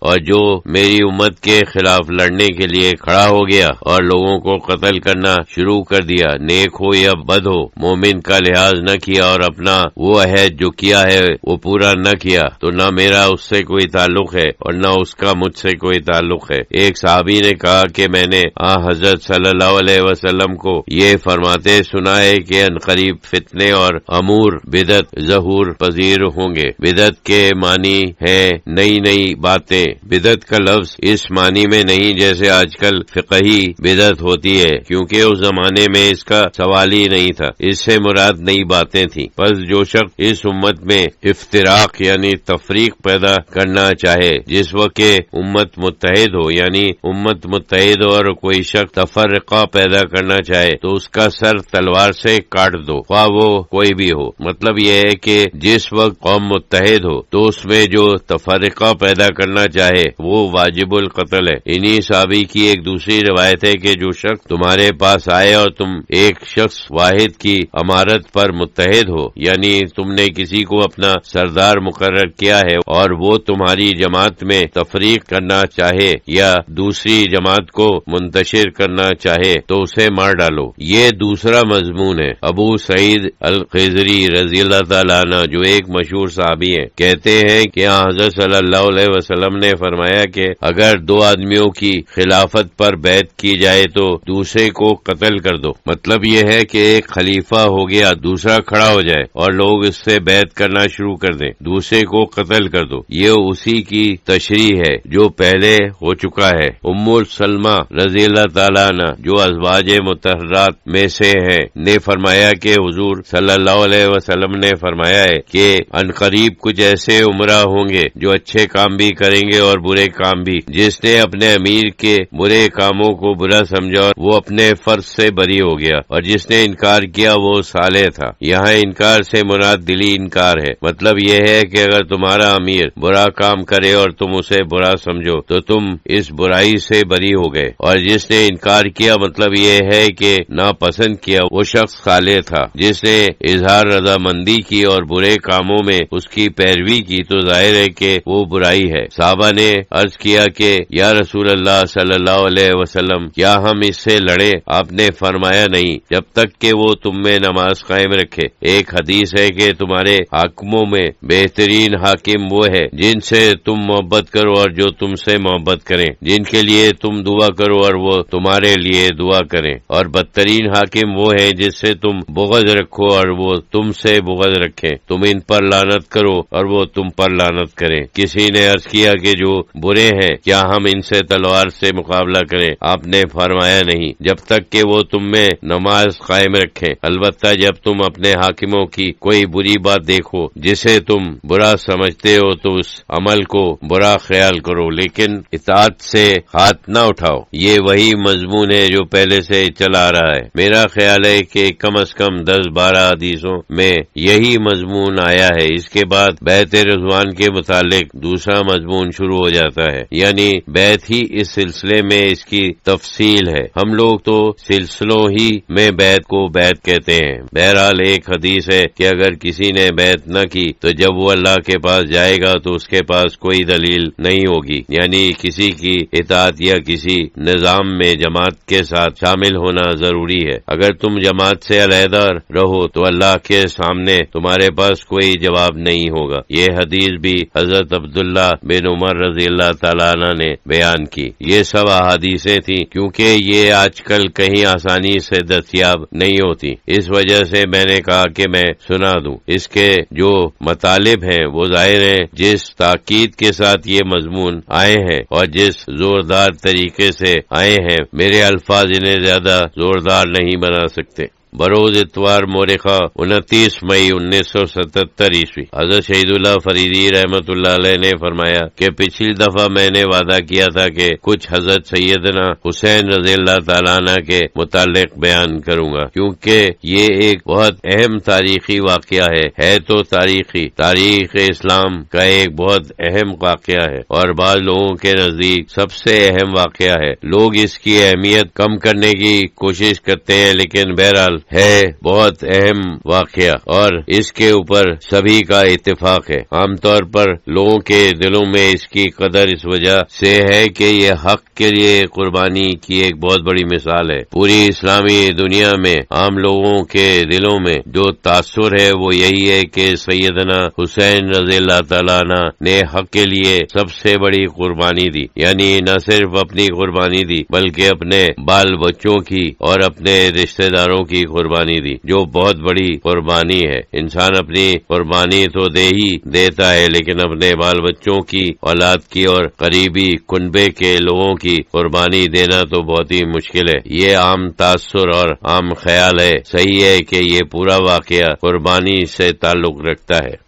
اور جو میری امت کے خلاف لڑنے کے لیے کھڑا ہو گیا اور لوگوں کو قتل کرنا شروع کر دیا، نیک ہو یا بد ہو، مومن کا لحاظ نہ کیا اور اپنا وہ عہد جو کیا ہے وہ پورا نہ کیا، تو نہ میرا اس سے کوئی تعلق ہے اور نہ اس کا مجھ سے کوئی تعلق ہے۔ ایک صحابی نے کہا کہ میں نے حضرت صلی اللہ علیہ وسلم کو یہ فرماتے سنا ہے کہ عنقریب فتنے اور امور بدعت ظہور پذیر ہوں گے۔ بدعت کے معنی ہے نئی نئی باتیں۔ بدعت کا لفظ اس معنی میں نہیں جیسے آج کل فقہی بدعت ہوتی ہے، کیونکہ اس زمانے میں اس کا سوال ہی نہیں تھا، اس سے مراد نئی باتیں تھیں۔ بس جو شخص اس امت میں افتراق یعنی تفریق پیدا کرنا چاہے، جس وقت کہ امت متحد ہو یعنی امت متحد ہو اور کوئی شخص تفرقہ پیدا کرنا چاہے تو اس کا سر تلوار سے کاٹ دو، خواہ وہ کوئی بھی ہو۔ مطلب یہ ہے کہ جس وقت قوم متحد ہو تو اس میں جو تفرقہ پیدا کرنا چاہے وہ واجب القتل ہے۔ انہی صحابی کی ایک دوسری روایت ہے کہ جو شخص تمہارے پاس آئے اور تم ایک شخص واحد کی امارت پر متحد ہو، یعنی تم نے کسی کو اپنا سردار مقرر کیا ہے اور وہ تمہاری جماعت میں تفریق کرنا چاہے یا دوسری جماعت کو منتشر کرنا چاہے تو اسے مار ڈالو۔ یہ دوسرا مضمون ہے۔ ابو سعید الخدری رضی اللہ تعالیٰ عنہ جو ایک مشہور صحابی ہیں، کہتے ہیں کہ حضرت صلی اللہ علیہ وسلم نے فرمایا کہ اگر دو آدمیوں کی خلافت پر بیعت کی جائے تو دوسرے کو قتل کر دو۔ مطلب یہ ہے کہ ایک خلیفہ ہو گیا، دوسرا کھڑا ہو جائے اور لوگ اس سے بیعت کرنا شروع کر دیں، دوسرے کو قتل کر دو۔ یہ اسی کی تشریح ہے جو پہلے ہو چکا ہے۔ ام سلمہ رضی اللہ تعالیٰ عنہ جو ازواج مطہرات میں سے ہیں نے فرمایا کہ حضور صلی اللہ علیہ وسلم نے فرمایا ہے کہ عنقریب کچھ ایسے عمرہ ہوں گے جو اچھے کام بھی کریں گے اور برے کام بھی۔ جس نے اپنے امیر کے برے کاموں کو برا سمجھا وہ اپنے فرض سے بری ہو گیا، اور جس نے انکار کیا وہ صالح تھا۔ یہاں انکار سے مراد دلی انکار ہے۔ مطلب یہ ہے کہ اگر تمہارا امیر برا کام کرے اور تم اسے برا سمجھو تو تم اس برائی سے بری ہو گئے، اور جس نے انکار کیا مطلب یہ ہے کہ ناپسند کیا وہ شخص صالح تھا۔ جس نے اظہار رضامندی کی اور برے کاموں میں اس کی پیروی کی تو ظاہر ہے کہ وہ برائی ہے۔ صحابہ نے عرض کیا کہ یا رسول اللہ صلی اللہ علیہ وسلم کیا ہم اس سے لڑیں؟ آپ نے فرمایا نہیں جب تک کہ وہ تم میں نماز قائم رکھے۔ ایک حدیث ہے کہ تمہارے حاکموں میں بہترین حاکم وہ ہے جن سے تم محبت کرو اور جو تم سے محبت کریں، جن کے لیے تم دعا کرو اور وہ تمہارے لیے دعا کریں، اور بدترین حاکم وہ ہے جس سے تم بغض رکھو اور وہ تم سے بغض رکھیں۔ تم ان پر لعنت کرو اور وہ تم پر لعنت کریں۔ کسی نے عرض کیا کہ جو برے ہیں کیا ہم ان سے تلوار سے مقابلہ کریں؟ آپ نے فرمایا نہیں جب تک کہ وہ تم میں نماز قائم رکھیں، البتہ جب تم اپنے حاکموں کی کوئی بری بات دیکھو جسے تم برا سمجھتے ہو تو اس عمل کو برا خیال کرو لیکن اطاعت سے ہاتھ نہ اٹھاؤ۔ یہ وہی مضمون ہے جو پہلے سے چلا آ رہا ہے۔ میرا خیال ہے کہ کم از کم 10-12 حدیثوں میں یہی مضمون آیا ہے۔ اس کے بعد بیعت رضوان کے متعلق دوسرا مضمون شروع ہو جاتا ہے، یعنی بیعت ہی اس سلسلے میں اس کی تفصیل ہے۔ ہم لوگ تو سلسلوں ہی میں بیعت کو بیعت کہتے ہیں۔ بہرحال ایک حدیث ہے کہ اگر کسی نے بیعت نہ کی تو جب وہ اللہ کے پاس جائے گا تو اس کے پاس کوئی دلیل نہیں ہوگی، یعنی کسی کی اطاعت یا کسی نظام میں جماعت کے ساتھ شامل ہونا ضروری ہے۔ اگر تم جماعت سے علیحدہ رہو تو اللہ کے سامنے تمہارے پاس کوئی جواب نہیں ہوگا۔ یہ حدیث بھی حضرت عبداللہ بن عمر رضی اللہ تعالیٰ عنہ نے بیان کی۔ یہ سب احادیثیں تھیں کیونکہ یہ آج کل کہیں آسانی سے دستیاب نہیں ہوتی، اس وجہ سے میں نے کہا کہ میں سنا دوں۔ اس کے جو مطالب ہیں وہ ظاہر ہیں، جس تاکید کے ساتھ یہ مضمون آئے ہیں اور جس زوردار طریقے سے آئے ہیں، میرے الفاظ انہیں زیادہ زوردار نہیں بنا سکتے۔ بروز اتوار مورخہ 29 مئی 1977 عیسوی حضرت شہید اللہ فریدی رحمت اللہ علیہ نے فرمایا کہ پچھلی دفعہ میں نے وعدہ کیا تھا کہ کچھ حضرت سیدنا حسین رضی اللہ تعالیٰ عنہ کے متعلق بیان کروں گا، کیونکہ یہ ایک بہت اہم تاریخی واقعہ ہے تو تاریخ اسلام کا ایک بہت اہم واقعہ ہے اور بعض لوگوں کے نزدیک سب سے اہم واقعہ ہے۔ لوگ اس کی اہمیت کم کرنے کی کوشش کرتے ہیں، لیکن بہرحال ہے بہت اہم واقعہ اور اس کے اوپر سبھی کا اتفاق ہے۔ عام طور پر لوگوں کے دلوں میں اس کی قدر اس وجہ سے ہے کہ یہ حق کے لیے قربانی کی ایک بہت بڑی مثال ہے۔ پوری اسلامی دنیا میں عام لوگوں کے دلوں میں جو تاثر ہے وہ یہی ہے کہ سیدنا حسین رضی اللہ تعالیٰ عنہ نے حق کے لیے سب سے بڑی قربانی دی، یعنی نہ صرف اپنی قربانی دی بلکہ اپنے بال بچوں کی اور اپنے رشتہ داروں کی قربانی دی، جو بہت بڑی قربانی ہے۔ انسان اپنی قربانی تو دے ہی دیتا ہے لیکن اپنے بال بچوں کی، اولاد کی اور قریبی کنبے کے لوگوں کی قربانی دینا تو بہت ہی مشکل ہے۔ یہ عام تاثر اور عام خیال ہے، صحیح ہے کہ یہ پورا واقعہ قربانی سے تعلق رکھتا ہے۔